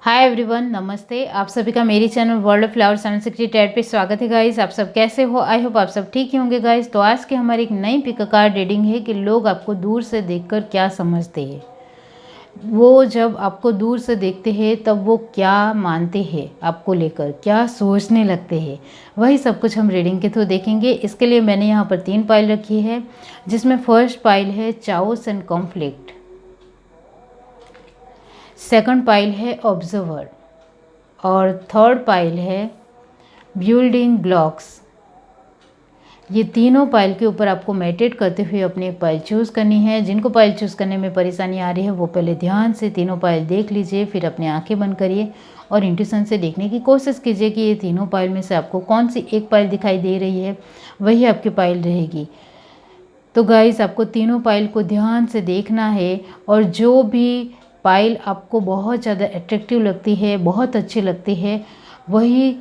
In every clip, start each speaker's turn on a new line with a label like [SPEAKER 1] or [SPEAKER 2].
[SPEAKER 1] Hi everyone, नमस्ते। आप सभी का मेरी channel world of flowers and secret ad पे स्वागत है गाइस। आप सब कैसे हो? आई होप आप सब ठीक ही होंगे गाइस। तो आज की हमारी एक नई पिक कार्ड रीडिंग है कि लोग आपको दूर से देखकर क्या समझते हैं। वो जब आपको दूर से देखते हैं तब वो क्या मानते हैं, आपको लेकर क्या सोचने लगते हैं, वही सब कुछ हम रीडिंग के थ्रू देखेंगे। इसके लिए मैंने यहाँ पर 3 पाइल रखी है, जिसमें फर्स्ट पाइल है chaos and conflict, second pile है ऑब्जर्वर और थर्ड पाइल है बिल्डिंग ब्लॉक्स। ये तीनों पाइल के ऊपर आपको मेडिटेट करते हुए अपनी एक पाइल चूज़ करनी है। जिनको पाइल चूज़ करने में परेशानी आ रही है वो पहले ध्यान से तीनों पाइल देख लीजिए, फिर अपनी आंखें बंद करिए और इंट्यूशन से देखने की कोशिश कीजिए कि ये तीनों पाइल में से आपको कौन सी एक पाइल दिखाई दे रही है, वही आपकी पाइल रहेगी। तो गाइस, आपको तीनों पाइल को ध्यान से देखना है और जो भी पाइल आपको बहुत ज़्यादा अट्रैक्टिव लगती है, बहुत अच्छी लगती है, वही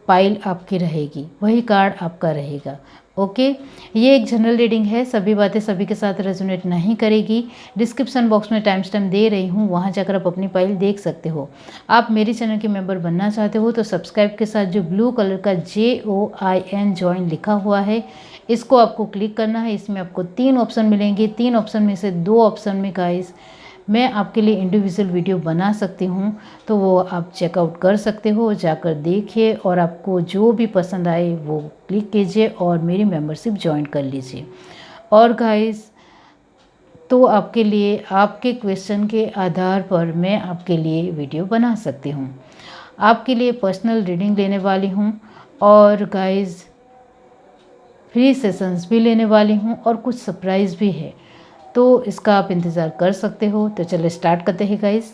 [SPEAKER 1] पाइल आपकी रहेगी, वही कार्ड आपका रहेगा। ओके, ये एक जनरल रीडिंग है, सभी बातें सभी के साथ रेजोनेट नहीं करेगी। डिस्क्रिप्शन बॉक्स में टाइम स्टैम्प दे रही हूँ, वहाँ जाकर आप अपनी पाइल देख सकते हो। आप मेरे चैनल के मेंबर बनना चाहते हो तो सब्सक्राइब के साथ जो ब्लू कलर का JOIN ज्वाइन लिखा हुआ है, इसको आपको क्लिक करना है। इसमें आपको 3 ऑप्शन मिलेंगे। 3 ऑप्शन में से 2 ऑप्शन में गाइस मैं आपके लिए इंडिविजुअल वीडियो बना सकती हूँ, तो वो आप चेकआउट कर सकते हो, जाकर देखिए और आपको जो भी पसंद आए वो क्लिक कीजिए और मेरी मेंबरशिप ज्वाइन कर लीजिए। और गाइस, तो आपके लिए आपके क्वेश्चन के आधार पर मैं आपके लिए वीडियो बना सकती हूँ। आपके लिए पर्सनल रीडिंग लेने वाली हूँ और गाइस फ्री सेशंस भी लेने वाली हूँ और कुछ सरप्राइज़ भी है, तो इसका आप इंतज़ार कर सकते हो। तो चलिए स्टार्ट करते हैं गाइस।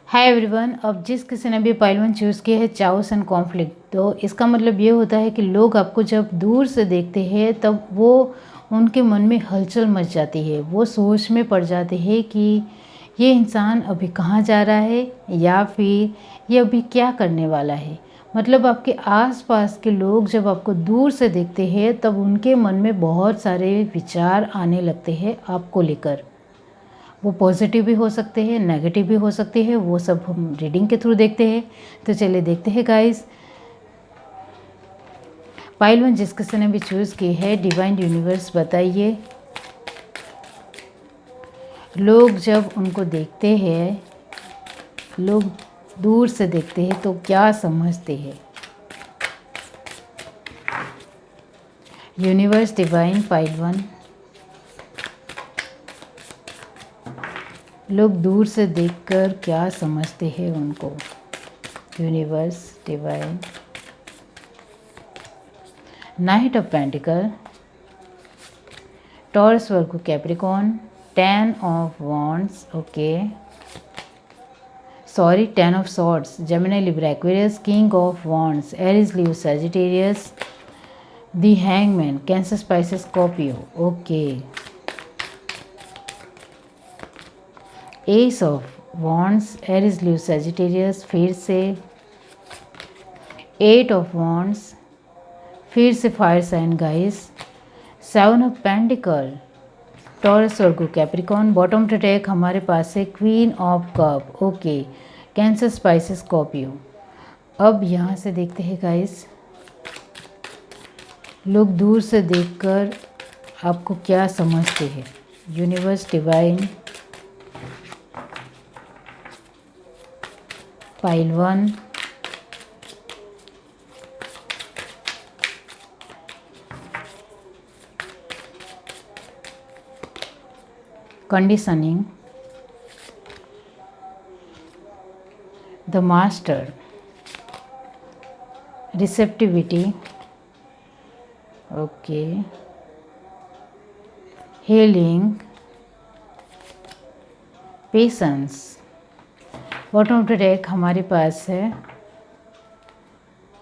[SPEAKER 1] हाय एवरीवन, अब जिस किसी ने भी पाइल 1 चूज़ किया है चाओस एंड कॉन्फ्लिक्ट, तो इसका मतलब ये होता है कि लोग आपको जब दूर से देखते हैं तब वो उनके मन में हलचल मच जाती है। वो सोच में पड़ जाते हैं कि ये इंसान अभी कहाँ जा रहा है या फिर ये अभी क्या करने वाला है। मतलब आपके आसपास के लोग जब आपको दूर से देखते हैं तब उनके मन में बहुत सारे विचार आने लगते हैं आपको लेकर। वो पॉजिटिव भी हो सकते हैं, नेगेटिव भी हो सकते हैं, वो सब हम रीडिंग के थ्रू देखते हैं। तो चलिए देखते हैं गाइस। पाइल 1 जिस किसी ने भी चूज़ की है, डिवाइन यूनिवर्स बताइए, लोग जब उनको देखते हैं, लोग दूर से देखते हैं तो क्या समझते हैं। यूनिवर्स डिवाइन पाइल 1, लोग दूर से देखकर क्या समझते हैं उनको। Universe divine, knight of pentacle, Taurus Virgo Capricorn, 10 of wands, okay sorry 10 of swords, Gemini Libra Aquarius, king of wands, Aries Leo Sagittarius, the hangman, Cancer Pisces Scorpio, okay ace of wands, Aries Leo Sagittarius, फिर से 8 of wands, फिर से fire sign guys, 7 of pentacle, Taurus Virgo Capricorn, bottom track हमारे पास है queen of cup, okay Cancer Pisces Scorpio. अब यहाँ से देखते हैं गाइस, लोग दूर से देखकर आपको क्या समझते हैं। Universe divine pile 1, conditioning, the master, receptivity, okay healing, patience, bottom of the deck हमारे पास है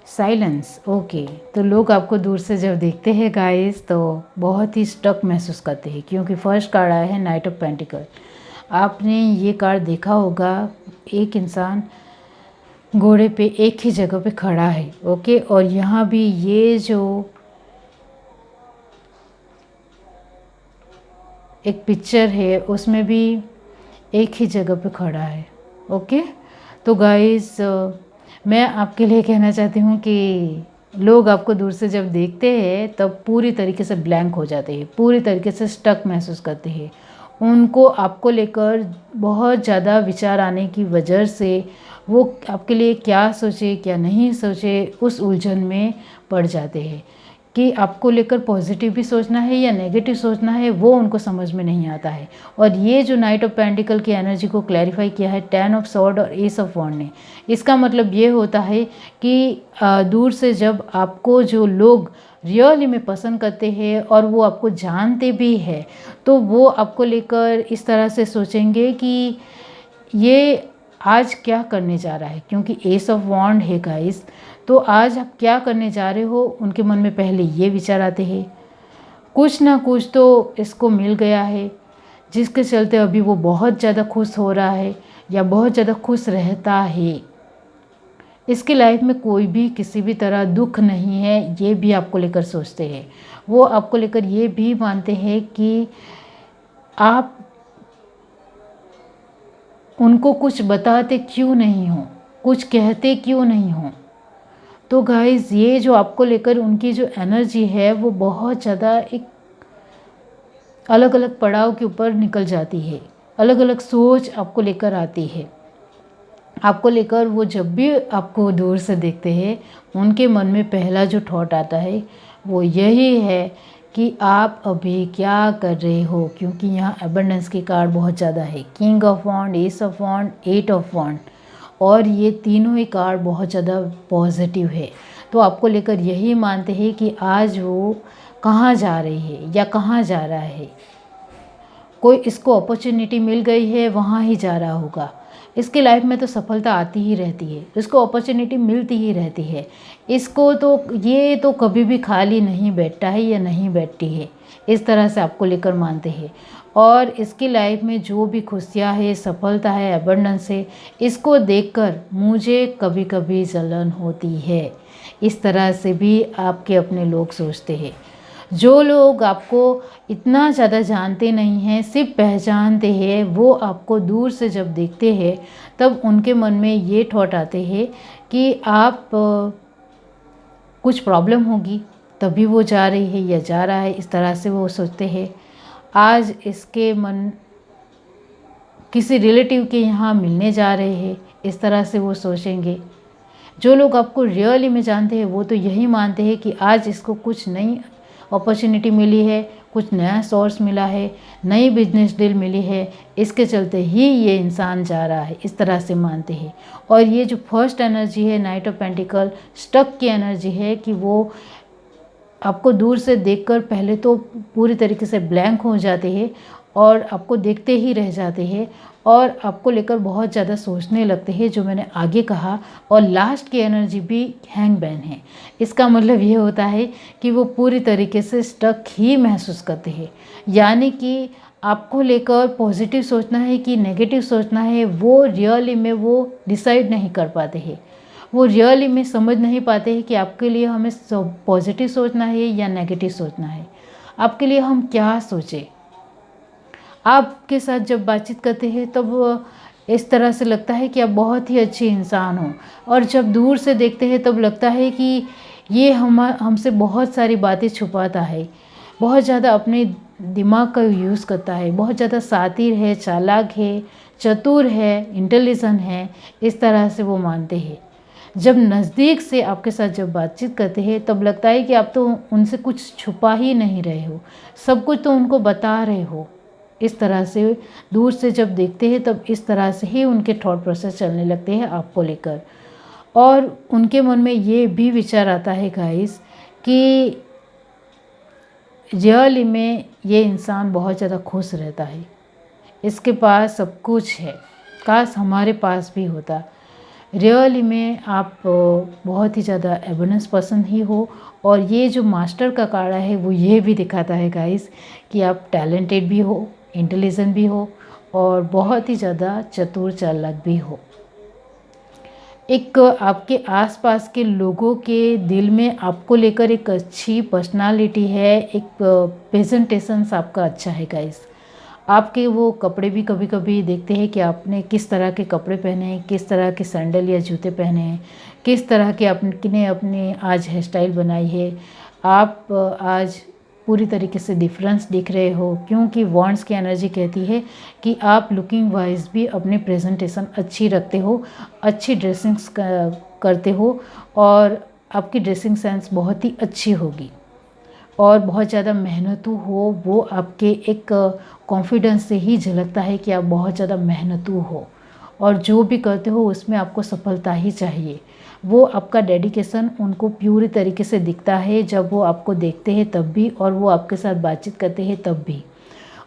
[SPEAKER 1] साइलेंस। ओके, तो लोग आपको दूर से जब देखते हैं गाइस तो बहुत ही स्टक महसूस करते हैं, क्योंकि फर्स्ट कार्ड आया है नाइट ऑफ पेंटिकल। आपने ये कार्ड देखा होगा, एक इंसान घोड़े पे एक ही जगह पे खड़ा है। ओके, और यहाँ भी ये जो एक पिक्चर है उसमें भी एक ही जगह पे खड़ा है। ओके, तो गाइस मैं आपके लिए कहना चाहती हूँ कि लोग आपको दूर से जब देखते हैं तब पूरी तरीके से ब्लैंक हो जाते हैं, पूरी तरीके से स्टक महसूस करते हैं। उनको आपको लेकर बहुत ज़्यादा विचार आने की वजह से वो आपके लिए क्या सोचे क्या नहीं सोचे उस उलझन में पड़ जाते हैं कि आपको लेकर पॉजिटिव भी सोचना है या नेगेटिव सोचना है, वो उनको समझ में नहीं आता है। और ये जो नाइट ऑफ पेंटिकल की एनर्जी को क्लैरिफाई किया है 10 ऑफ सॉर्ड और एस ऑफ वॉन्ड ने, इसका मतलब ये होता है कि दूर से जब आपको जो लोग रियली में पसंद करते हैं और वो आपको जानते भी हैं, तो वो आपको लेकर इस तरह से सोचेंगे कि ये आज क्या करने जा रहा है, क्योंकि एस ऑफ वॉन्ड है गाइस। तो आज आप क्या करने जा रहे हो, उनके मन में पहले ये विचार आते हैं। कुछ ना कुछ तो इसको मिल गया है जिसके चलते अभी वो बहुत ज़्यादा खुश हो रहा है या बहुत ज़्यादा खुश रहता है। इसकी लाइफ में कोई भी किसी भी तरह दुख नहीं है, ये भी आपको लेकर सोचते हैं। वो आपको लेकर ये भी मानते हैं कि आप उनको कुछ बताते क्यों नहीं हो, कुछ कहते क्यों नहीं हो। तो गाइस ये जो आपको लेकर उनकी जो एनर्जी है वो बहुत ज़्यादा एक अलग अलग पड़ाव के ऊपर निकल जाती है, अलग अलग सोच आपको लेकर आती है। आपको लेकर वो जब भी आपको दूर से देखते हैं उनके मन में पहला जो थॉट आता है वो यही है कि आप अभी क्या कर रहे हो, क्योंकि यहाँ एबंडेंस की कार्ड बहुत ज़्यादा है। King of wands, ace of wands, eight of wands, और ये तीनों ही कार्ड बहुत ज़्यादा पॉजिटिव है। तो आपको लेकर यही मानते हैं कि आज वो कहाँ जा रही है या कहाँ जा रहा है। कोई इसको अपॉर्चुनिटी मिल गई है, वहाँ ही जा रहा होगा। इसकी लाइफ में तो सफलता आती ही रहती है, इसको अपॉर्चुनिटी मिलती ही रहती है। इसको तो ये तो कभी भी खाली नहीं बैठता है या नहीं बैठती है, इस तरह से आपको लेकर मानते हैं। और इसकी लाइफ में जो भी खुशियाँ है, सफलता है, अबंडेंस है, इसको देखकर मुझे कभी कभी जलन होती है। इस तरह से भी आपके अपने लोग सोचते हैं। जो लोग आपको इतना ज़्यादा जानते नहीं हैं, सिर्फ पहचानते हैं, वो आपको दूर से जब देखते हैं तब उनके मन में ये थॉट आते हैं कि आप कुछ प्रॉब्लम होगी तभी वो जा रही है या जा रहा है, इस तरह से वो सोचते हैं। आज इसके मन किसी रिलेटिव के यहाँ मिलने जा रहे हैं, इस तरह से वो सोचेंगे। जो लोग आपको रियली में जानते हैं वो तो यही मानते हैं कि आज इसको कुछ नई अपॉर्चुनिटी मिली है, कुछ नया सोर्स मिला है, नई बिजनेस डील मिली है, इसके चलते ही ये इंसान जा रहा है, इस तरह से मानते हैं। और ये जो फर्स्ट एनर्जी है नाइट ऑफ पेंटिकल, स्टक की एनर्जी है कि वो आपको दूर से देखकर पहले तो पूरी तरीके से ब्लैंक हो जाते हैं और आपको देखते ही रह जाते हैं और आपको लेकर बहुत ज़्यादा सोचने लगते हैं, जो मैंने आगे कहा। और लास्ट की एनर्जी भी हैंगमैन है। इसका मतलब ये होता है कि वो पूरी तरीके से स्टक ही महसूस करते हैं, यानी कि आपको लेकर पॉजिटिव सोचना है कि नेगेटिव सोचना है, वो रियली में वो डिसाइड नहीं कर पाते हैं। वो रियली में समझ नहीं पाते हैं कि आपके लिए हमें पॉजिटिव सोचना है या नेगेटिव सोचना है, आपके लिए हम क्या सोचें। आपके साथ जब बातचीत करते हैं तब इस तरह से लगता है कि आप बहुत ही अच्छे इंसान हो, और जब दूर से देखते हैं तब लगता है कि ये हमसे बहुत सारी बातें छुपाता है, बहुत ज़्यादा अपने दिमाग का यूज़ करता है, बहुत ज़्यादा शातिर है, चालाक है, चतुर है, इंटेलिजेंट है, इस तरह से वो मानते हैं। जब नज़दीक से आपके साथ जब बातचीत करते हैं तब लगता है कि आप तो उनसे कुछ छुपा ही नहीं रहे हो, सब कुछ तो उनको बता रहे हो। इस तरह से दूर से जब देखते हैं तब इस तरह से ही उनके थॉट प्रोसेस चलने लगते हैं आपको लेकर। और उनके मन में ये भी विचार आता है गाइस कि रियली में ये इंसान बहुत ज़्यादा खुश रहता है, इसके पास सब कुछ है, काश हमारे पास भी होता। रियली में आप बहुत ही ज़्यादा एबंडेंस पर्सन ही हो। और ये जो मास्टर का कार्ड है वो ये भी दिखाता है गाइस कि आप टैलेंटेड भी हो, इंटेलिजेंट भी हो और बहुत ही ज़्यादा चतुर चालाक भी हो। एक आपके आसपास के लोगों के दिल में आपको लेकर एक अच्छी पर्सनालिटी है, एक प्रेजेंटेशंस आपका अच्छा है गाइस। आपके वो कपड़े भी कभी कभी देखते हैं कि आपने किस तरह के कपड़े पहने हैं, किस तरह के सैंडल या जूते पहने हैं, किस तरह के आपने अपने आज हेयर स्टाइल बनाई है। आप आज पूरी तरीके से डिफरेंस दिख रहे हो, क्योंकि वॉन्ड्स की एनर्जी कहती है कि आप लुकिंग वाइज भी अपनी प्रेजेंटेशन अच्छी रखते हो, अच्छी ड्रेसिंग्स करते हो और आपकी ड्रेसिंग सेंस बहुत ही अच्छी होगी और बहुत ज़्यादा मेहनतू हो। वो आपके एक कॉन्फिडेंस से ही झलकता है कि आप बहुत ज़्यादा मेहनतू हो और जो भी करते हो उसमें आपको सफलता ही चाहिए। वो आपका डेडिकेशन उनको पूरी तरीके से दिखता है जब वो आपको देखते हैं तब भी, और वो आपके साथ बातचीत करते हैं तब भी।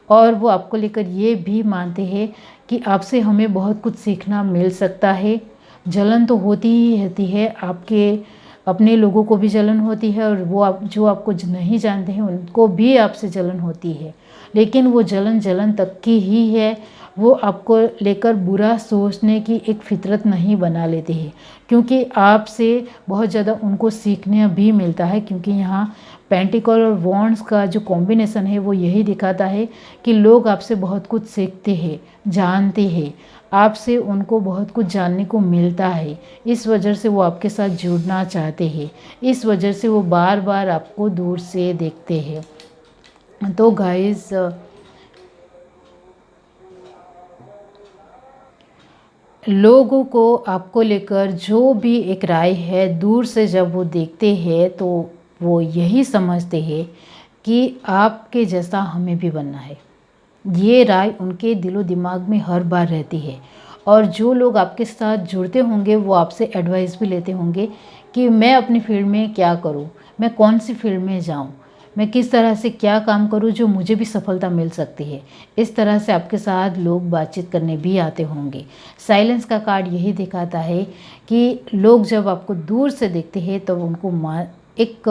[SPEAKER 1] और वो आपको लेकर ये भी मानते हैं कि आपसे हमें बहुत कुछ सीखना मिल सकता है। जलन तो होती ही रहती है, आपके अपने लोगों को भी जलन होती है और वो आप जो आपको नहीं जानते हैं उनको भी आपसे जलन होती है, लेकिन वो जलन तक की ही है। वो आपको लेकर बुरा सोचने की एक फितरत नहीं बना लेते हैं, क्योंकि आपसे बहुत ज़्यादा उनको सीखने भी मिलता है। क्योंकि यहाँ पेंटिकल और वॉन्ड्स का जो कॉम्बिनेशन है वो यही दिखाता है कि लोग आपसे बहुत कुछ सीखते हैं, जानते हैं, आपसे उनको बहुत कुछ जानने को मिलता है। इस वजह से वो आपके साथ जुड़ना चाहते हैं, इस वजह से वो बार बार आपको दूर से देखते हैं। तो गाइस, लोगों को आपको लेकर जो भी एक राय है, दूर से जब वो देखते हैं तो वो यही समझते हैं कि आपके जैसा हमें भी बनना है। ये राय उनके दिलो दिमाग में हर बार रहती है। और जो लोग आपके साथ जुड़ते होंगे वो आपसे एडवाइस भी लेते होंगे कि मैं अपनी फील्ड में क्या करूं, मैं कौन सी फील्ड में जाऊं, मैं किस तरह से क्या काम करूं जो मुझे भी सफलता मिल सकती है। इस तरह से आपके साथ लोग बातचीत करने भी आते होंगे। साइलेंस का कार्ड यही दिखाता है कि लोग जब आपको दूर से देखते हैं तो उनको एक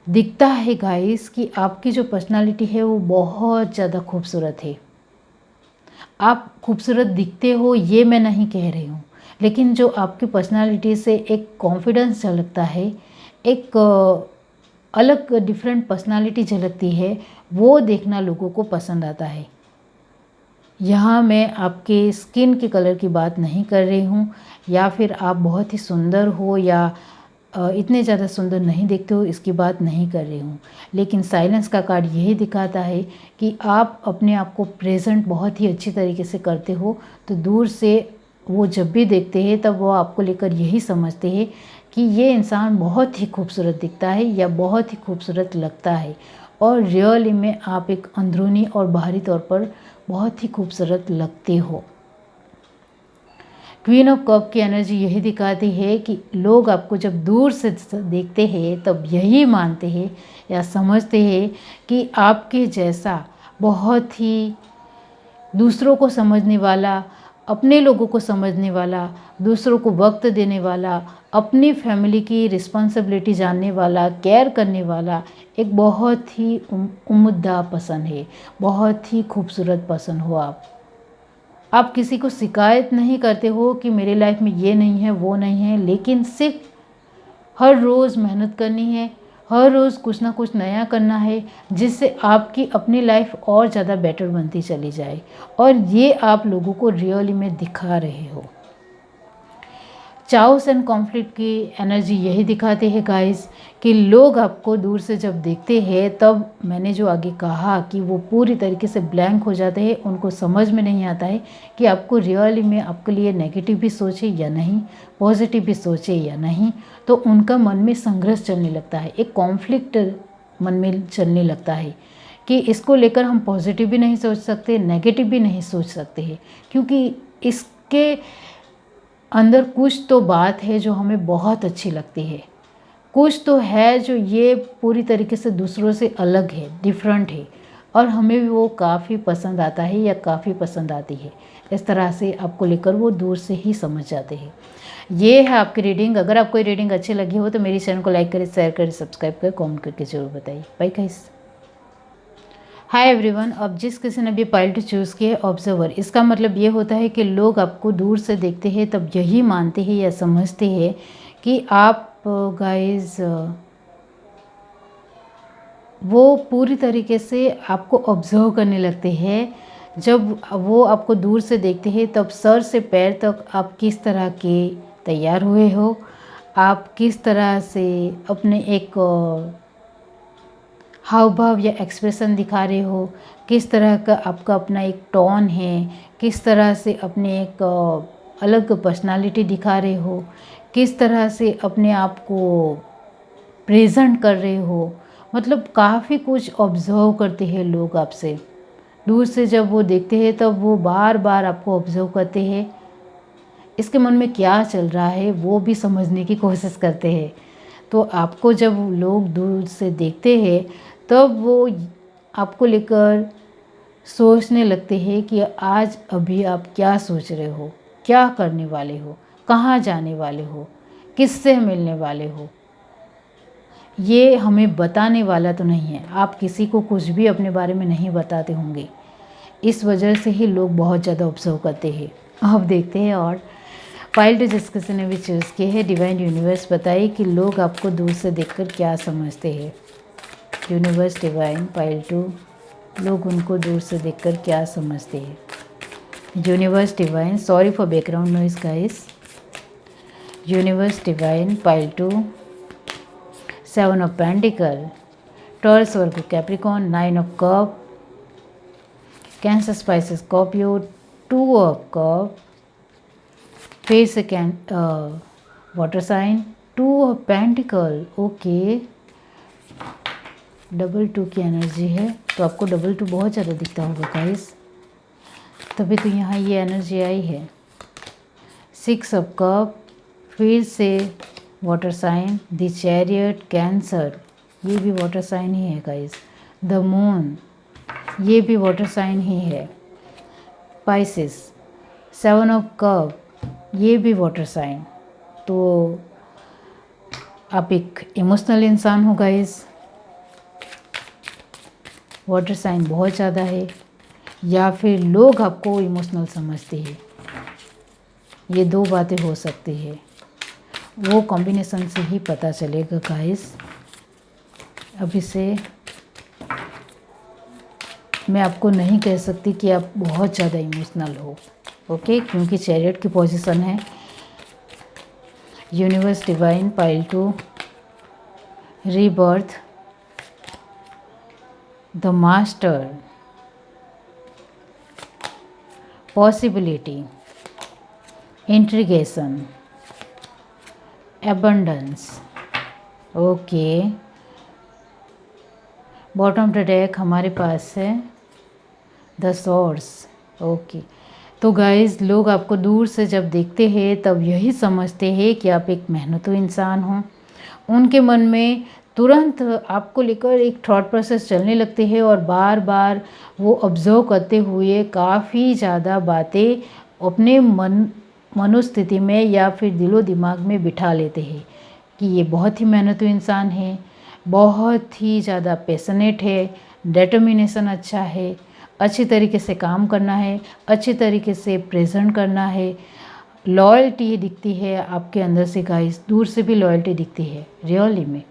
[SPEAKER 1] दिखता है गाइस कि आपकी जो पर्सनालिटी है वो बहुत ज़्यादा खूबसूरत है। आप खूबसूरत दिखते हो ये मैं नहीं कह रही हूँ, लेकिन जो आपकी पर्सनालिटी से एक कॉन्फिडेंस झलकता है, एक अलग डिफरेंट पर्सनालिटी झलकती है, वो देखना लोगों को पसंद आता है। यहाँ मैं आपके स्किन के कलर की बात नहीं कर रही हूँ, या फिर आप बहुत ही सुंदर हो या इतने ज़्यादा सुंदर नहीं दिखते हो, इसकी बात नहीं कर रही हूँ। लेकिन साइलेंस का कार्ड यही दिखाता है कि आप अपने आप को प्रेजेंट बहुत ही अच्छी तरीके से करते हो, तो दूर से वो जब भी देखते हैं तब वो आपको लेकर यही समझते हैं कि ये इंसान बहुत ही खूबसूरत दिखता है या बहुत ही खूबसूरत लगता है। और रियली में आप एक अंदरूनी और बाहरी तौर पर बहुत ही खूबसूरत लगते हो। क्वीन ऑफ कप की एनर्जी यही दिखाती है कि लोग आपको जब दूर से देखते हैं तब यही मानते हैं या समझते हैं कि आपके जैसा बहुत ही दूसरों को समझने वाला, अपने लोगों को समझने वाला, दूसरों को वक्त देने वाला, अपनी फैमिली की रिस्पॉन्सिबिलिटी जानने वाला, केयर करने वाला एक बहुत ही उम्दा पर्सन है, बहुत ही खूबसूरत पर्सन हो आप किसी को शिकायत नहीं करते हो कि मेरे लाइफ में ये नहीं है वो नहीं है, लेकिन सिर्फ हर रोज़ मेहनत करनी है, हर रोज़ कुछ ना कुछ नया करना है, जिससे आपकी अपनी लाइफ और ज़्यादा बेटर बनती चली जाए। और ये आप लोगों को रियली में दिखा रहे हो। चाउस एंड कॉन्फ्लिक्ट की एनर्जी यही दिखाते हैं गाइस कि लोग आपको दूर से जब देखते हैं तब मैंने जो आगे कहा कि वो पूरी तरीके से ब्लैंक हो जाते हैं, उनको समझ में नहीं आता है कि आपको रियली में आपके लिए नेगेटिव भी सोचे या नहीं, पॉजिटिव भी सोचे या नहीं। तो उनका मन में संघर्ष चलने लगता है, एक कॉन्फ्लिक्ट मन में चलने लगता है कि इसको लेकर हम पॉजिटिव भी नहीं सोच सकते, नेगेटिव भी नहीं सोच सकते हैं, क्योंकि इसके अंदर कुछ तो बात है जो हमें बहुत अच्छी लगती है, कुछ तो है जो ये पूरी तरीके से दूसरों से अलग है, डिफरेंट है। और हमें भी वो काफ़ी पसंद आता है या काफ़ी पसंद आती है। इस तरह से आपको लेकर वो दूर से ही समझ जाते हैं। ये है आपकी रीडिंग। अगर आपको ये रीडिंग अच्छी लगी हो तो मेरी चैनल को लाइक करें, शेयर करें, सब्सक्राइब करें, कमेंट करके जरूर बताइए। Bye guys. Hi everyone. अब जिस किसी ने भी पाइल टू चूज़ किया ऑब्जर्वर, इसका मतलब ये होता है कि लोग आपको दूर से देखते हैं तब यही मानते हैं या समझते हैं कि आप गाइस वो पूरी तरीके से आपको ऑब्जर्व करने लगते हैं। जब वो आपको दूर से देखते हैं तब सर से पैर तक आप किस तरह के तैयार हुए हो, आप किस तरह से अपने एक हाव भाव या एक्सप्रेशन दिखा रहे हो, किस तरह का आपका अपना एक टोन है, किस तरह से अपने एक अलग पर्सनालिटी दिखा रहे हो, किस तरह से अपने आप को प्रेजेंट कर रहे हो। मतलब काफ़ी कुछ ऑब्ज़र्व करते हैं लोग आपसे। दूर से जब वो देखते हैं तब वो बार बार आपको ऑब्ज़र्व करते हैं, इसके मन में क्या चल रहा है वो भी समझने की कोशिश करते हैं। तो आपको जब लोग दूर से देखते हैं तब वो आपको लेकर सोचने लगते हैं कि आज अभी आप क्या सोच रहे हो, क्या करने वाले हो, कहाँ जाने वाले हो, किससे मिलने वाले हो। ये हमें बताने वाला तो नहीं है। आप किसी को कुछ भी अपने बारे में नहीं बताते होंगे, इस वजह से ही लोग बहुत ज़्यादा ऑब्जर्व करते हैं। अब देखते हैं और पाइल टू जिस किसी ने भी चूज़ किए है, डिवाइन यूनिवर्स बताइए कि लोग आपको दूर से देखकर क्या समझते हैं। यूनिवर्स डिवाइन पाइल टू, लोग उनको दूर से देखकर क्या समझते हैं। Universe divine, sorry for background noise guys. Universe divine pile two, 7 of pentacle, Taurus Virgo Capricorn, 9 of cup, Cancer Pisces Scorpio, 2 of cup, फिर से water sign, 2 of pentacle. Okay, double 2 की एनर्जी है, तो आपको डबल 2 बहुत ज़्यादा दिखता होगा गाइस, तभी तो यहाँ ये एनर्जी आई है। 6 ऑफ कप, फिर से water sign, the chariot, Cancer, ये भी वाटर साइन ही है गाइस। द मून, ये भी वाटर साइन ही है। पाइसेस, 7 ऑफ कप, ये भी वाटर साइन। तो आप एक इमोशनल इंसान हो गाइस, वाटर साइन बहुत ज़्यादा है, या फिर लोग आपको इमोशनल समझते हैं। ये 2 बातें हो सकती है, वो कॉम्बिनेशन से ही पता चलेगा गाइस। अभी से मैं आपको नहीं कह सकती कि आप बहुत ज़्यादा इमोशनल हो, ओके, क्योंकि चैरियट की पोजीशन है। Universe divine pile two, rebirth, the master, possibility, integration, abundance. Okay, bottom of the deck हमारे पास है द सोर्स। ओके, तो गाइस लोग आपको दूर से जब देखते हैं तब यही समझते हैं कि आप एक मेहनतू इंसान हो। उनके मन में तुरंत आपको लेकर एक थॉट प्रोसेस चलने लगते हैं और बार बार वो ऑब्जर्व करते हुए काफ़ी ज़्यादा बातें अपने मनोस्थिति में या फिर दिलो दिमाग में बिठा लेते हैं कि ये बहुत ही मेहनतू इंसान है, बहुत ही ज़्यादा पैशनेट है, डिटर्मिनेशन अच्छा है, अच्छी तरीके से काम करना है, अच्छी तरीके से प्रेजेंट करना है, लॉयल्टी दिखती है आपके अंदर से गाइस, दूर से भी लॉयल्टी दिखती है रियली में।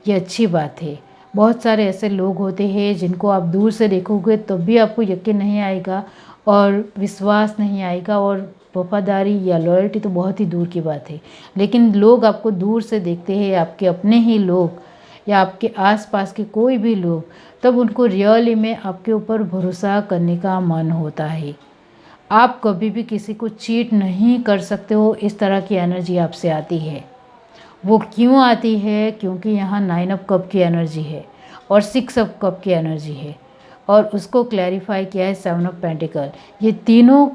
[SPEAKER 1] ये अच्छी बात है। बहुत सारे ऐसे लोग होते हैं जिनको आप दूर से देखोगे तब भी आपको यकीन नहीं आएगा और विश्वास नहीं आएगा, और वफादारी या लॉयल्टी तो बहुत ही दूर की बात है। लेकिन लोग आपको दूर से देखते हैं, आपके अपने ही लोग या आपके आसपास के कोई भी लोग, तब उनको रियली में आपके ऊपर भरोसा करने का मन होता है। आप कभी भी किसी को चीट नहीं कर सकते हो, इस तरह की एनर्जी आपसे आती है। वो क्यों आती है? क्योंकि यहाँ 9 ऑफ कप की एनर्जी है और 6 ऑफ कप की एनर्जी है, और उसको क्लैरिफाई किया है 7 ऑफ पेंटिकल। ये तीनों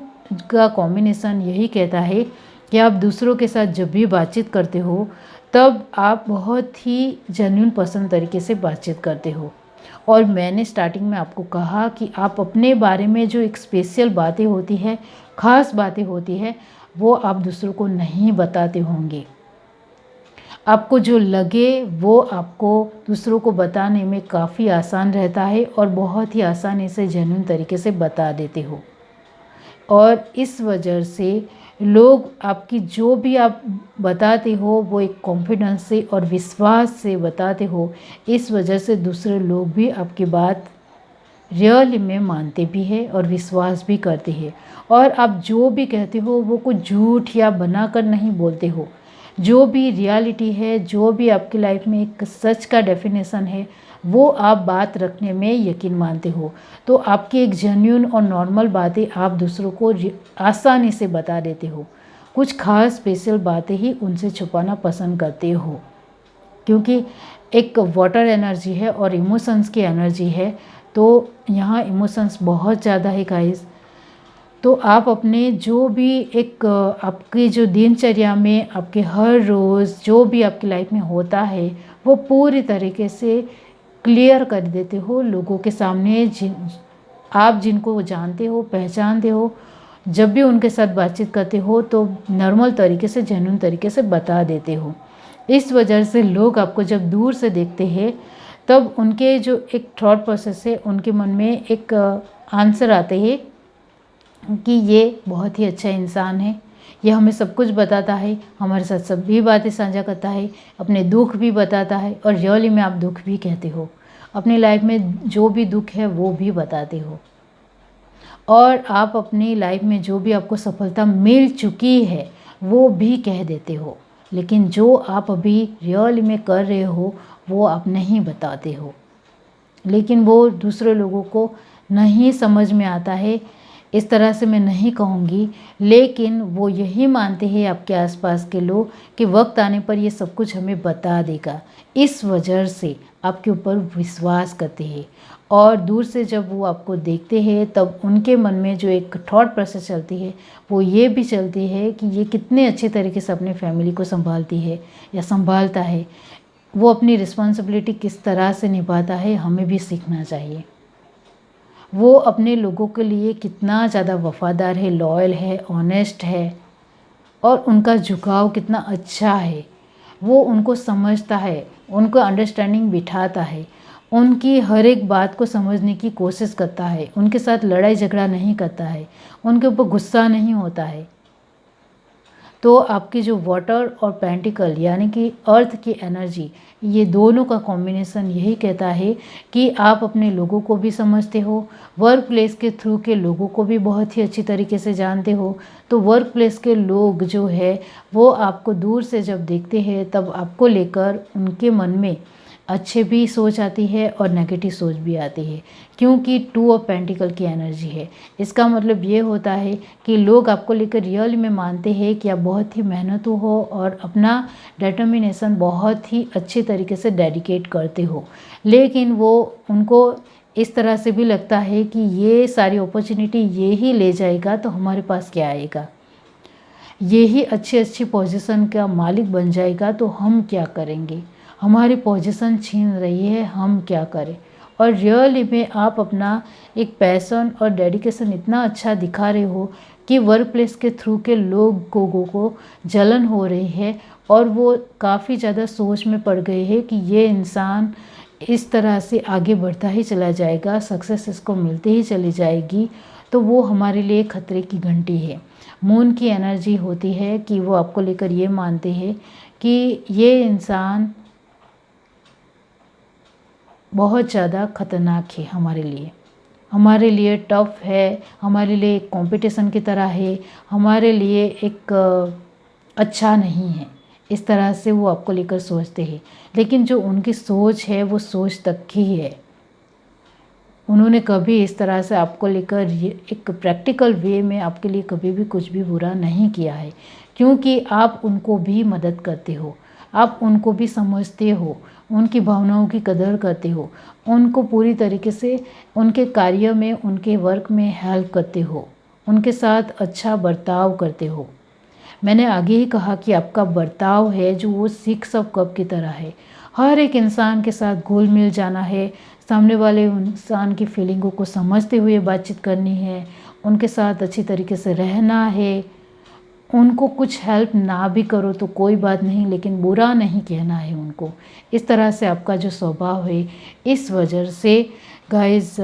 [SPEAKER 1] का कॉम्बिनेशन यही कहता है कि आप दूसरों के साथ जब भी बातचीत करते हो तब आप बहुत ही जेन्युइन पर्सन तरीके से बातचीत करते हो। और मैंने स्टार्टिंग में आपको कहा कि आप अपने बारे में जो एक स्पेशल बातें होती है, ख़ास बातें होती है, वो आप दूसरों को नहीं बताते होंगे। आपको जो लगे वो आपको दूसरों को बताने में काफ़ी आसान रहता है और बहुत ही आसानी से जेन्युइन तरीके से बता देते हो। और इस वजह से लोग आपकी जो भी आप बताते हो वो एक कॉन्फिडेंस से और विश्वास से बताते हो। इस वजह से दूसरे लोग भी आपकी बात रियल में मानते भी हैं और विश्वास भी करते हैं। और आप जो भी कहते हो वो कुछ झूठ या बनाकर नहीं बोलते हो। जो भी रियलिटी है, जो भी आपकी लाइफ में एक सच का डेफिनेशन है, वो आप बात रखने में यकीन मानते हो। तो आपकी एक जेन्युइन और नॉर्मल बातें आप दूसरों को आसानी से बता देते हो। कुछ खास स्पेशल बातें ही उनसे छुपाना पसंद करते हो, क्योंकि एक वाटर एनर्जी है और इमोशंस की एनर्जी है। तो यहाँ इमोशंस बहुत ज़्यादा है गाइस। तो आप अपने जो भी एक आपकी जो दिनचर्या में आपके हर रोज़ जो भी आपकी लाइफ में होता है वो पूरी तरीके से क्लियर कर देते हो लोगों के सामने। आप जिनको जानते हो, पहचानते हो, जब भी उनके साथ बातचीत करते हो तो नॉर्मल तरीके से, जेन्युइन तरीके से बता देते हो। इस वजह से लोग आपको जब दूर से देखते हैं तब उनके जो एक थॉट प्रोसेस है, उनके मन में एक आंसर आते हैं कि ये बहुत ही अच्छा इंसान है, ये हमें सब कुछ बताता है, हमारे साथ सभी बातें साझा करता है, अपने दुख भी बताता है और रियली में आप दुख भी कहते हो। अपनी लाइफ में जो भी दुख है वो भी बताते हो। और आप अपनी लाइफ में जो भी आपको सफलता मिल चुकी है वो भी कह देते हो। लेकिन जो आप अभी रियल में कर रहे हो वो आप नहीं बताते हो। लेकिन वो दूसरे लोगों को नहीं समझ में आता है, इस तरह से मैं नहीं कहूँगी, लेकिन वो यही मानते हैं आपके आसपास के लोग कि वक्त आने पर ये सब कुछ हमें बता देगा। इस वजह से आपके ऊपर विश्वास करते हैं। और दूर से जब वो आपको देखते हैं तब उनके मन में जो एक थॉट प्रोसेस चलती है वो ये भी चलती है कि ये कितने अच्छे तरीके से अपनी फैमिली को संभालती है या संभालता है, वो अपनी रिस्पॉन्सिबिलिटी किस तरह से निभाता है, हमें भी सीखना चाहिए। वो अपने लोगों के लिए कितना ज़्यादा वफ़ादार है, लॉयल है, ऑनेस्ट है और उनका झुकाव कितना अच्छा है। वो उनको समझता है, उनको अंडरस्टैंडिंग बिठाता है, उनकी हर एक बात को समझने की कोशिश करता है, उनके साथ लड़ाई झगड़ा नहीं करता है, उनके ऊपर गुस्सा नहीं होता है। तो आपकी जो वाटर और पेंटिकल यानी कि अर्थ की एनर्जी, ये दोनों का कॉम्बिनेशन यही कहता है कि आप अपने लोगों को भी समझते हो, वर्क प्लेस के थ्रू के लोगों को भी बहुत ही अच्छी तरीके से जानते हो। तो वर्क प्लेस के लोग जो है वो आपको दूर से जब देखते हैं तब आपको लेकर उनके मन में अच्छे भी सोच आती है और नेगेटिव सोच भी आती है, क्योंकि 2 ऑफ पेंटिकल की एनर्जी है। इसका मतलब ये होता है कि लोग आपको लेकर रियल में मानते हैं कि आप बहुत ही मेहनतू हो और अपना डिटर्मिनेशन बहुत ही अच्छे तरीके से डेडिकेट करते हो। लेकिन वो उनको इस तरह से भी लगता है कि ये सारी अपॉर्चुनिटी ये ही ले जाएगा तो हमारे पास क्या आएगा, ये ही अच्छी पोजीशन का मालिक बन जाएगा तो हम क्या करेंगे, हमारी पोजीशन छीन रही है, हम क्या करें। और रियली में आप अपना एक पैशन और डेडिकेशन इतना अच्छा दिखा रहे हो कि वर्क प्लेस के थ्रू के लोगों को जलन हो रही है और वो काफ़ी ज़्यादा सोच में पड़ गए हैं कि ये इंसान इस तरह से आगे बढ़ता ही चला जाएगा, सक्सेस इसको मिलती ही चली जाएगी। तो वो हमारे लिए खतरे की घंटी है। मून की एनर्जी होती है कि वो आपको लेकर ये मानते हैं कि ये इंसान बहुत ज़्यादा ख़तरनाक है हमारे लिए टफ है, हमारे लिए एक कंपटीशन की तरह है, हमारे लिए एक अच्छा नहीं है। इस तरह से वो आपको लेकर सोचते हैं। लेकिन जो उनकी सोच है वो सोच तक की है। उन्होंने कभी इस तरह से आपको लेकर एक प्रैक्टिकल वे में आपके लिए कभी भी कुछ भी बुरा नहीं किया है, क्योंकि आप उनको भी मदद करते हो, आप उनको भी समझते हो, उनकी भावनाओं की कदर करते हो, उनको पूरी तरीके से उनके कार्य में, उनके वर्क में हेल्प करते हो, उनके साथ अच्छा बर्ताव करते हो। मैंने आगे ही कहा कि आपका बर्ताव है जो वो सिक्स ऑफ कप की तरह है। हर एक इंसान के साथ घुल मिल जाना है, सामने वाले इंसान की फीलिंगों को समझते हुए बातचीत करनी है, उनके साथ अच्छी तरीके से रहना है। उनको कुछ हेल्प ना भी करो तो कोई बात नहीं, लेकिन बुरा नहीं कहना है उनको। इस तरह से आपका जो स्वभाव है, इस वजह से गाइस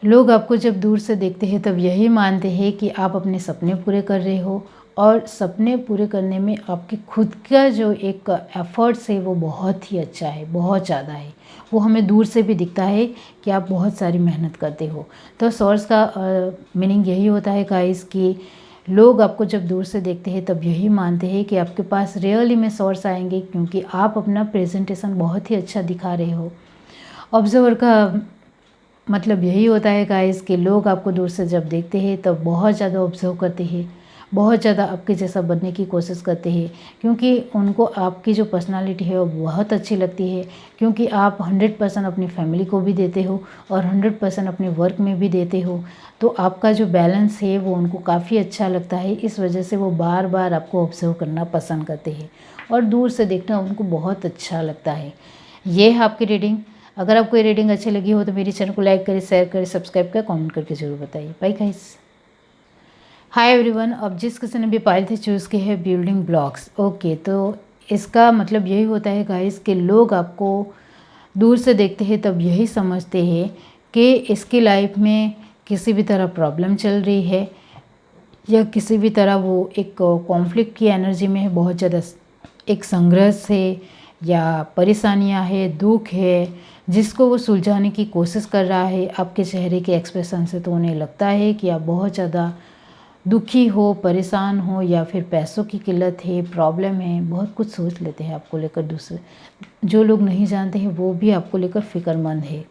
[SPEAKER 1] लोग आपको जब दूर से देखते हैं तब यही मानते हैं कि आप अपने सपने पूरे कर रहे हो, और सपने पूरे करने में आपकी खुद का जो एक एफर्ट्स है वो बहुत ही अच्छा है, बहुत ज़्यादा है। वो हमें दूर से भी दिखता है कि आप बहुत सारी मेहनत करते हो। तो सोर्स का मीनिंग यही होता है गाइस कि लोग आपको जब दूर से देखते हैं तब यही मानते हैं कि आपके पास रियली में सोर्स आएंगे, क्योंकि आप अपना प्रेजेंटेशन बहुत ही अच्छा दिखा रहे हो। ऑब्जर्वर का मतलब यही होता है गाइस कि लोग आपको दूर से जब देखते हैं तब बहुत ज़्यादा ऑब्जर्व करते हैं, बहुत ज़्यादा आपके जैसा बनने की कोशिश करते हैं, क्योंकि उनको आपकी जो पर्सनालिटी है वो बहुत अच्छी लगती है। क्योंकि आप 100% अपनी फैमिली को भी देते हो और 100% अपने वर्क में भी देते हो, तो आपका जो बैलेंस है वो उनको काफ़ी अच्छा लगता है। इस वजह से वो बार बार आपको ऑब्जर्व करना पसंद करते हैं और दूर से देखना उनको बहुत अच्छा लगता है। ये है आपकी रीडिंग। अगर आपको ये रीडिंग अच्छी लगी हो तो मेरे चैनल को लाइक करें, शेयर करें, सब्सक्राइब करें, कमेंट करके ज़रूर बताइए। Bye guys. Hi everyone. अब जिस किसी ने भी पाइल थे चूज़ के है बिल्डिंग ब्लॉक्स। ओके, तो इसका मतलब यही होता है गाइस कि लोग आपको दूर से देखते हैं तब यही समझते हैं कि इसकी लाइफ में किसी भी तरह प्रॉब्लम चल रही है, या किसी भी तरह वो एक कॉन्फ्लिक्ट की एनर्जी में है, बहुत ज़्यादा एक संघर्ष है या परेशानियां है, दुख है, जिसको वो सुलझाने की कोशिश कर रहा है। आपके चेहरे के एक्सप्रेशन से तो उन्हें लगता है कि आप बहुत ज़्यादा दुखी हो, परेशान हो, या फिर पैसों की किल्लत है, प्रॉब्लम है, बहुत कुछ सोच लेते हैं आपको लेकर। दूसरे जो लोग नहीं जानते हैं वो भी आपको लेकर फ़िक्रमंद है,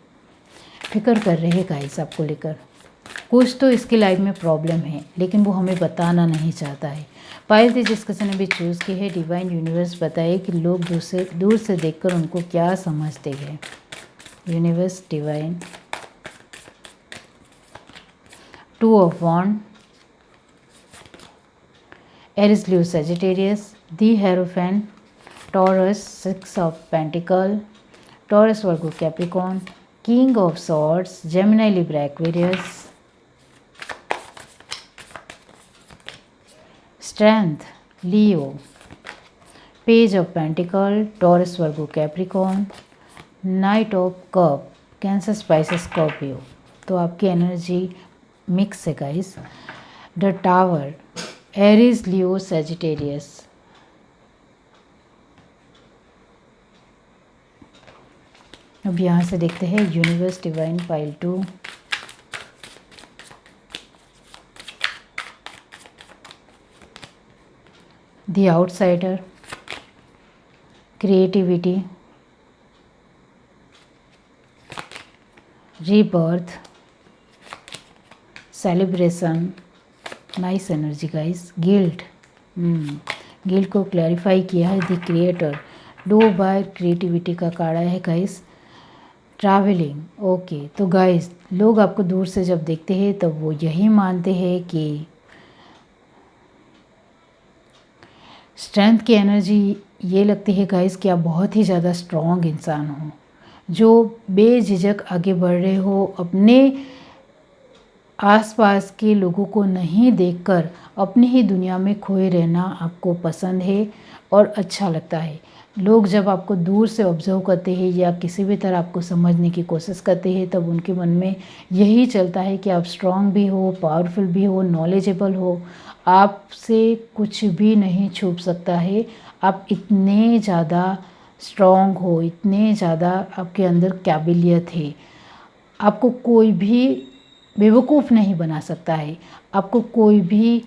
[SPEAKER 1] फिक्र कर रहे हैं गाइस आपको लेकर। कुछ तो इसकी लाइफ में प्रॉब्लम है, लेकिन वो हमें बताना नहीं चाहता है। पायल थी जिस किसी ने भी चूज़ की है, डिवाइन यूनिवर्स बताए कि लोग दूर से देखकर उनको क्या समझते हैं। Universe, divine, 2 of wand, Aries, Leo, Sagittarius, the hierophant, Taurus, 6 of pentacle, Taurus, Virgo, Capricorn, king of swords, Gemini, Libra, Aquarius, strength, Leo, page of pentacle, Taurus, Virgo, Capricorn, knight of cup, Cancer, Pisces, Scorpio. तो आपकी energy mix है guys. The tower, Aries, Leo, Sagittarius. अब यहाँ से देखते हैं universe, divine, pile 2, the outsider, creativity, rebirth, celebration, nice energy guys. Guilt, guilt को clarify किया है द क्रिएटर। 2 बार क्रिएटिविटी का कार्ड है गाइस। Travelling, okay. तो गाइस लोग आपको दूर से जब देखते हैं तब वो यही मानते हैं कि स्ट्रेंथ की एनर्जी ये लगती है गाइस कि आप बहुत ही ज़्यादा स्ट्रॉन्ग इंसान हो, जो बेझिझक आगे बढ़ रहे हो, अपने आसपास के लोगों को नहीं देखकर अपनी ही दुनिया में खोए रहना आपको पसंद है और अच्छा लगता है। लोग जब आपको दूर से ऑब्जर्व करते हैं या किसी भी तरह आपको समझने की कोशिश करते हैं तब उनके मन में यही चलता है कि आप स्ट्रांग भी हो, पावरफुल भी हो, नॉलेजेबल हो, आपसे कुछ भी नहीं छुप सकता है। आप इतने ज़्यादा स्ट्रांग हो, इतने ज़्यादा आपके अंदर काबिलियत है, आपको कोई भी बेवकूफ़ नहीं बना सकता है, आपको कोई भी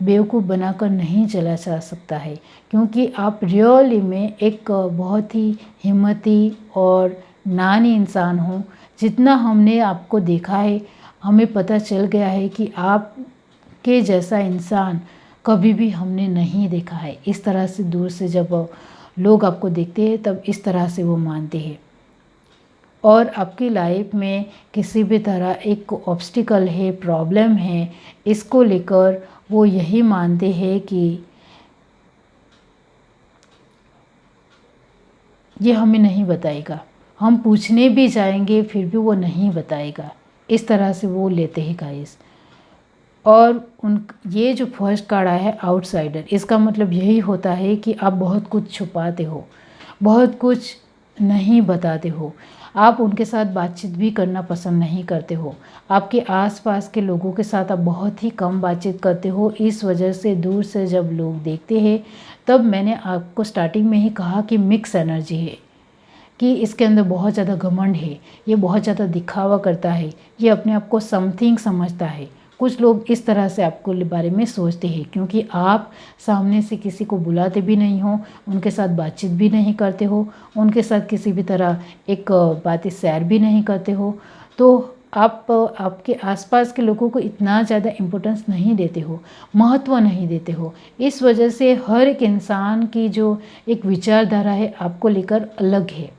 [SPEAKER 1] बेवकूफ़ बनाकर नहीं चला जा सकता है, क्योंकि आप रियली में एक बहुत ही हिम्मती और नानी इंसान हो। जितना हमने आपको देखा है हमें पता चल गया है कि आप के जैसा इंसान कभी भी हमने नहीं देखा है। इस तरह से दूर से जब लोग आपको देखते हैं तब इस तरह से वो मानते हैं। और आपकी लाइफ में किसी भी तरह एक ऑब्स्टिकल है, प्रॉब्लम है, इसको लेकर वो यही मानते हैं कि ये हमें नहीं बताएगा, हम पूछने भी जाएंगे फिर भी वो नहीं बताएगा, इस तरह से वो लेते हैं गाइस। और ये जो फर्स्ट कार्ड आया है आउटसाइडर, इसका मतलब यही होता है कि आप बहुत कुछ छुपाते हो, बहुत कुछ नहीं बताते हो, आप उनके साथ बातचीत भी करना पसंद नहीं करते हो, आपके आसपास के लोगों के साथ आप बहुत ही कम बातचीत करते हो। इस वजह से दूर से जब लोग देखते हैं, तब मैंने आपको स्टार्टिंग में ही कहा कि मिक्स एनर्जी है, कि इसके अंदर बहुत ज़्यादा घमंड है, ये बहुत ज़्यादा दिखावा करता है, ये अपने आप को समथिंग समझता है। कुछ लोग इस तरह से आपको बारे में सोचते हैं, क्योंकि आप सामने से किसी को बुलाते भी नहीं हो, उनके साथ बातचीत भी नहीं करते हो, उनके साथ किसी भी तरह एक बातें शेयर भी नहीं करते हो, तो आप आपके आसपास के लोगों को इतना ज़्यादा इम्पोर्टेंस नहीं देते हो, महत्व नहीं देते हो। इस वजह से हर एक इंसान की जो एक विचारधारा है आपको लेकर अलग है।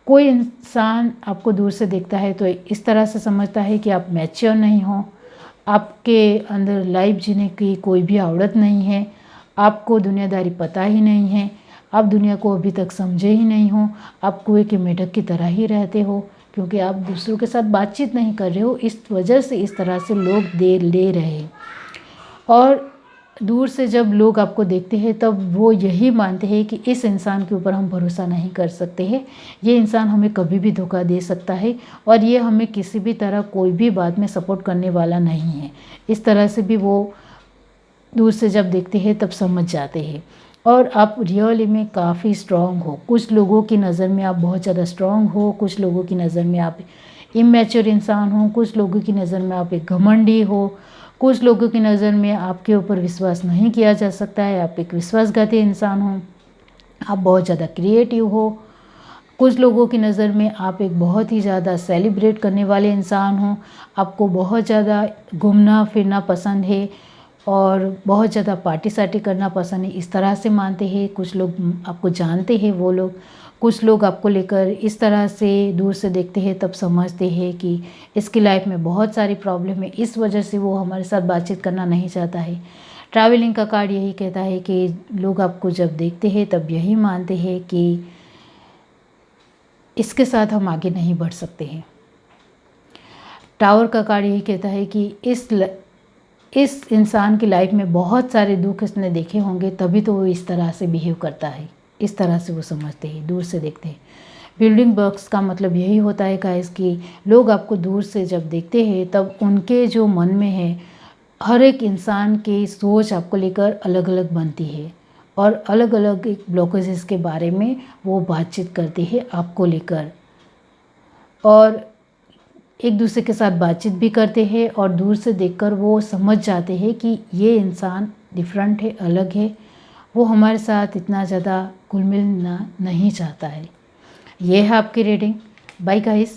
[SPEAKER 1] कोई इंसान आपको दूर से देखता है तो इस तरह से समझता है कि आप मैच्योर नहीं हो, आपके अंदर लाइफ जीने की कोई भी आवड़त नहीं है, आपको दुनियादारी पता ही नहीं है, आप दुनिया को अभी तक समझे ही नहीं हो, आप कुएं के मेढक की तरह ही रहते हो, क्योंकि आप दूसरों के साथ बातचीत नहीं कर रहे हो। इस वजह से इस तरह से लोग दे ले रहे हैं। और दूर से जब लोग आपको देखते हैं तब वो यही मानते हैं कि इस इंसान के ऊपर हम भरोसा नहीं कर सकते हैं, ये इंसान हमें कभी भी धोखा दे सकता है और ये हमें किसी भी तरह कोई भी बात में सपोर्ट करने वाला नहीं है। इस तरह से भी वो दूर से जब देखते हैं तब समझ जाते हैं। और आप रियली में काफ़ी स्ट्रॉन्ग हो, कुछ लोगों की नज़र में आप बहुत ज़्यादा स्ट्रॉन्ग हो, कुछ लोगों की नज़र में आप इमैच्योर इंसान हो, कुछ लोगों की नज़र में आप एक घमंडी हो, कुछ लोगों की नज़र में आपके ऊपर विश्वास नहीं किया जा सकता है, आप एक विश्वासघाती इंसान हो, आप बहुत ज़्यादा क्रिएटिव हो, कुछ लोगों की नज़र में आप एक बहुत ही ज़्यादा सेलिब्रेट करने वाले इंसान हो, आपको बहुत ज़्यादा घूमना फिरना पसंद है और बहुत ज़्यादा पार्टी सार्टी करना पसंद है, इस तरह से मानते हैं। कुछ लोग आपको जानते हैं वो लोग, कुछ लोग आपको लेकर इस तरह से दूर से देखते हैं तब समझते हैं कि इसकी लाइफ में बहुत सारी प्रॉब्लम है, इस वजह से वो हमारे साथ बातचीत करना नहीं चाहता है। ट्रैवलिंग का कार्ड यही कहता है कि लोग आपको जब देखते हैं तब यही मानते हैं कि इसके साथ हम आगे नहीं बढ़ सकते हैं। टावर का कार्ड यही कहता है कि इस इंसान की लाइफ में बहुत सारे दुख इसने देखे होंगे, तभी तो वो इस तरह से बिहेव करता है, इस तरह से वो समझते हैं, दूर से देखते हैं। बिल्डिंग ब्लॉक्स का मतलब यही होता है गाइस कि लोग आपको दूर से जब देखते हैं तब उनके जो मन में है, हर एक इंसान की सोच आपको लेकर अलग अलग बनती है और अलग अलग एक ब्लॉकेजेस के बारे में वो बातचीत करते हैं आपको लेकर, और एक दूसरे के साथ बातचीत भी करते हैं और दूर से देखकर वो समझ जाते हैं कि ये इंसान डिफरेंट है, अलग है, वो हमारे साथ इतना ज़्यादा घुल मिलना नहीं चाहता है। ये है आपकी रीडिंग। Bye guys.